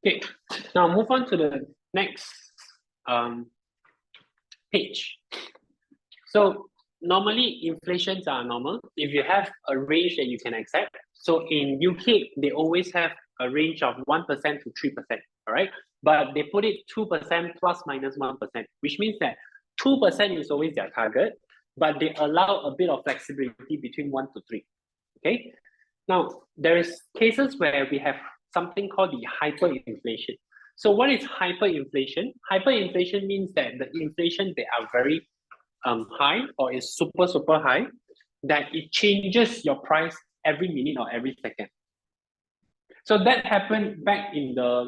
Okay, now move on to the next page. So normally inflations are normal if you have a range that you can accept. So in UK, they always have a range of 1% to 3%, all right? But they put it 2% plus minus 1%, which means that 2% is always their target, but they allow a bit of flexibility between 1 to 3, okay? Now, there is cases where we have something called the hyperinflation. So what is hyperinflation? Hyperinflation means that the inflation, they are very high or is super high, that it changes your price every minute or every second. So that happened back in the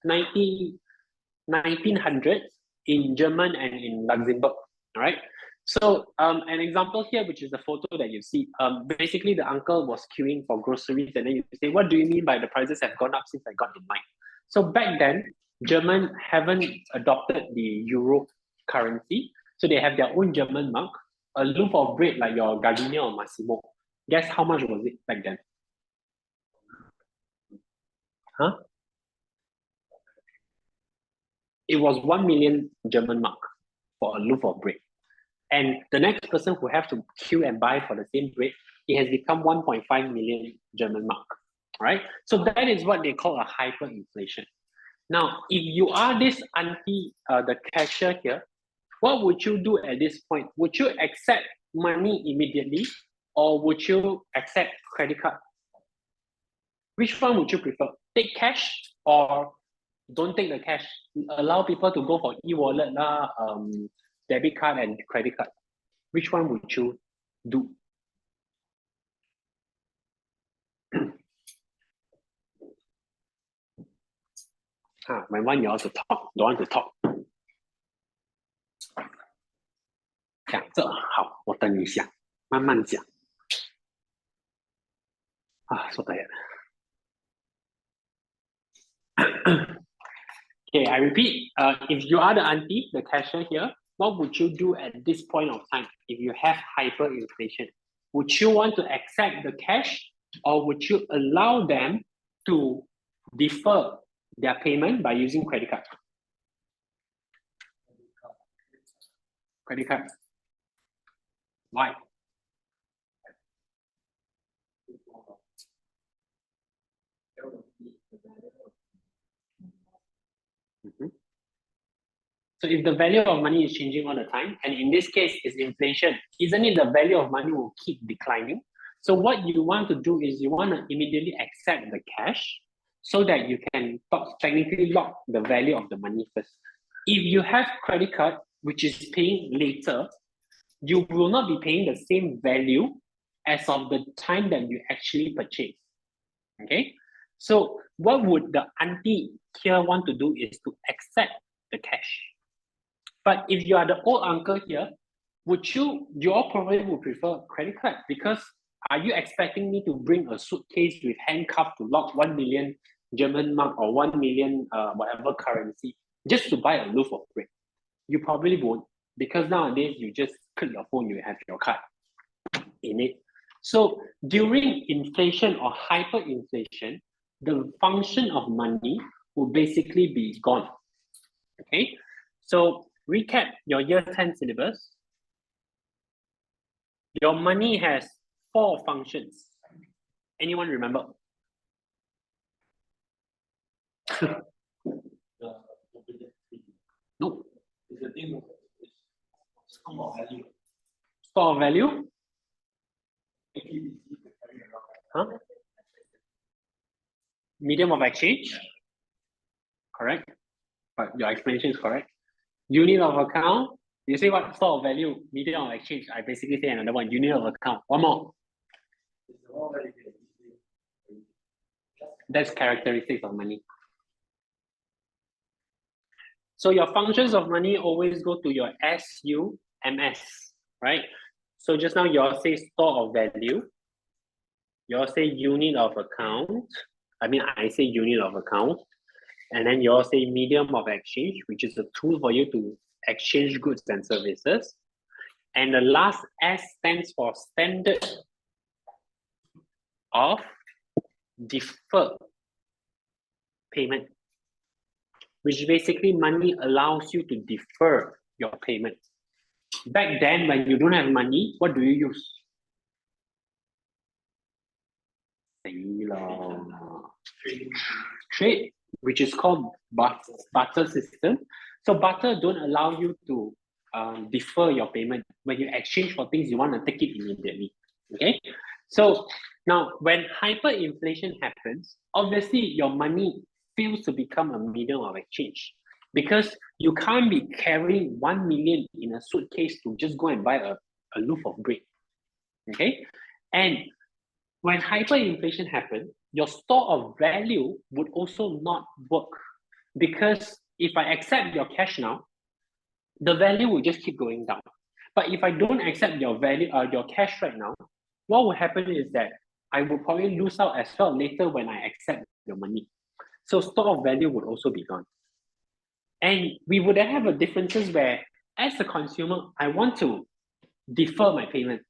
1900s in German and in Luxembourg, all right? So an example here, which is the photo that you see, basically the uncle was queuing for groceries and then you say, what do you mean by the prices have gone up since I got in line? So back then, German haven't adopted the euro currency. So they have their own German mark, a loaf of bread like your Gardenia or Massimo. Guess how much was it back then? Huh? It was 1 million German mark for a loaf of bread. And the next person who have to queue and buy for the same bread, it has become 1.5 million German mark, right? So that is what they call a hyperinflation. Now, if you are this auntie, the cashier here, what would you do at this point? Would you accept money immediately or would you accept credit card? Which one would you prefer? Take cash or don't take the cash? Allow people to go for e-wallet, debit card and credit card. Which one would you do? My one you also talk, don't want to talk. 讲这好，我等一下，慢慢讲。说对了。Okay, I repeat. If you are the auntie, the cashier here, what would you do at this point of time if you have hyperinflation? Would you want to accept the cash or would you allow them to defer their payment by using credit card? Credit card. Why? So if the value of money is changing all the time, and in this case is inflation, isn't it the value of money will keep declining? So what you want to do is you want to immediately accept the cash so that you can technically lock the value of the money first. If you have credit card, which is paying later, you will not be paying the same value as of the time that you actually purchase. Okay? So what would the auntie here want to do is to accept the cash. But if you are the old uncle here, you all probably would prefer credit card because are you expecting me to bring a suitcase with handcuff to lock 1 million German mark or 1 million whatever currency just to buy a loaf of bread? You probably won't, because nowadays you just click your phone, you have your card in it. So during inflation or hyperinflation, the function of money will basically be gone. Okay, so recap your year 10 syllabus. Your money has 4 functions. Anyone remember? No. Store of value? Huh? Medium of exchange? Correct. But your explanation is correct. Unit of account? You say what? Store of value, medium of exchange. I basically say another one. Unit of account. One more. That's characteristics of money. So your functions of money always go to your SUMS, right? So just now you all say store of value. You all say unit of account. I say unit of account. And then you all say medium of exchange, which is a tool for you to exchange goods and services. And the last S stands for standard of deferred payment, which basically money allows you to defer your payment. Back then, when you don't have money, what do you use? Trade, which is called barter system. So barter don't allow you to defer your payment. When you exchange for things, you want to take it immediately. Okay. So now, when hyperinflation happens, obviously your money fails to become a medium of exchange because you can't be carrying 1 million in a suitcase to just go and buy a loaf of bread. Okay, and when hyperinflation happens, your store of value would also not work because if I accept your cash now, the value will just keep going down. But if I don't accept your value, your cash right now, what will happen is that I will probably lose out as well later when I accept your money. So store of value would also be gone. And we would have a differences where, as a consumer, I want to defer my payment.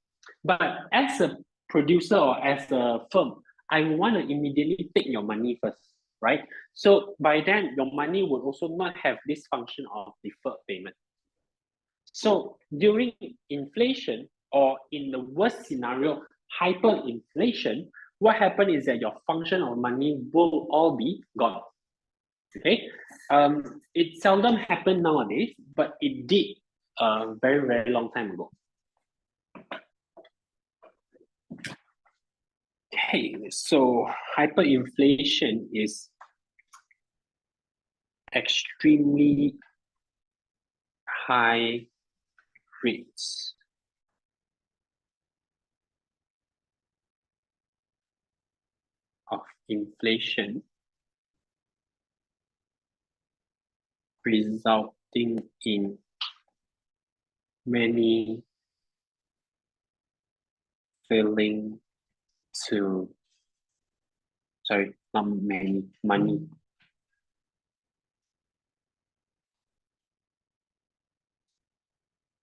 But as a producer or as a firm, I want to immediately take your money first, right? So by then, your money will also not have this function of deferred payment. So during inflation, or in the worst scenario, hyperinflation, what happens is that your function of money will all be gone. Okay, it seldom happens nowadays, but it did a very, very long time ago. Okay, so hyperinflation is extremely high rates of inflation resulting in many failing to, sorry, not many, money.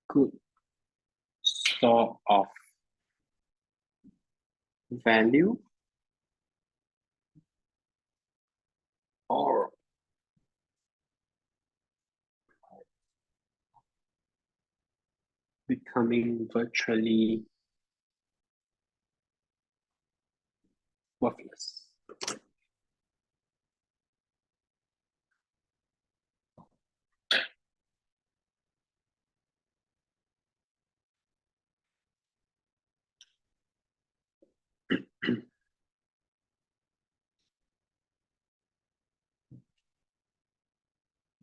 Good store of value or becoming virtually worthless.